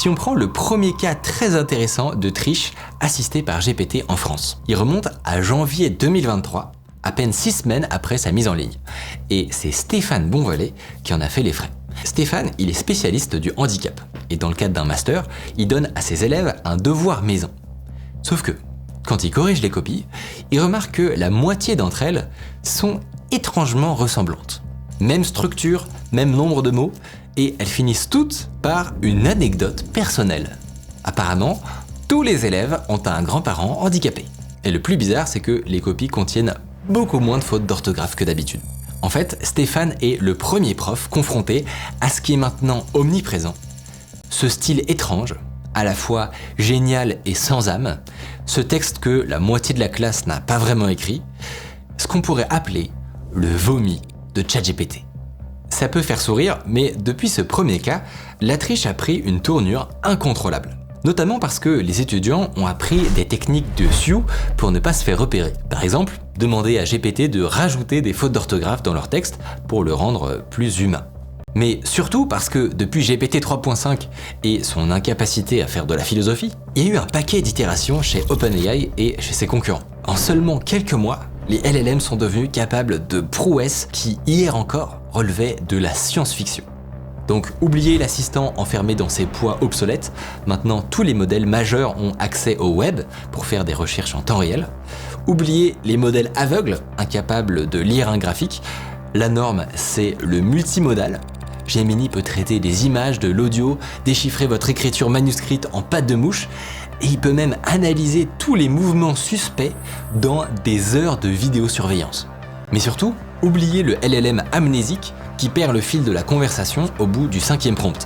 Si on prend le premier cas très intéressant de triche assistée par GPT en France, il remonte à janvier 2023, à peine 6 semaines après sa mise en ligne. Et c'est Stéphane Bonvolet qui en a fait les frais. Stéphane, il est spécialiste du handicap. Et dans le cadre d'un master, il donne à ses élèves un devoir maison. Sauf que, quand il corrige les copies, il remarque que la moitié d'entre elles sont étrangement ressemblantes. Même structure, même nombre de mots, et elles finissent toutes par une anecdote personnelle. Apparemment, tous les élèves ont un grand-parent handicapé. Et le plus bizarre, c'est que les copies contiennent beaucoup moins de fautes d'orthographe que d'habitude. En fait, Stéphane est le premier prof confronté à ce qui est maintenant omniprésent. Ce style étrange, à la fois génial et sans âme, ce texte que la moitié de la classe n'a pas vraiment écrit, ce qu'on pourrait appeler le vomi de ChatGPT. Ça peut faire sourire, mais depuis ce premier cas, la triche a pris une tournure incontrôlable. Notamment parce que les étudiants ont appris des techniques de sioux pour ne pas se faire repérer. Par exemple, demander à GPT de rajouter des fautes d'orthographe dans leur texte pour le rendre plus humain. Mais surtout parce que depuis GPT 3.5 et son incapacité à faire de la philosophie, il y a eu un paquet d'itérations chez OpenAI et chez ses concurrents. En seulement quelques mois, les LLM sont devenus capables de prouesses qui, hier encore, relevaient de la science-fiction. Donc oubliez l'assistant enfermé dans ses poids obsolètes, maintenant tous les modèles majeurs ont accès au web pour faire des recherches en temps réel. Oubliez les modèles aveugles, incapables de lire un graphique. La norme, c'est le multimodal. Gemini peut traiter des images, de l'audio, déchiffrer votre écriture manuscrite en patte de mouche, et il peut même analyser tous les mouvements suspects dans des heures de vidéosurveillance. Mais surtout, oubliez le LLM amnésique qui perd le fil de la conversation au bout du 5e prompt.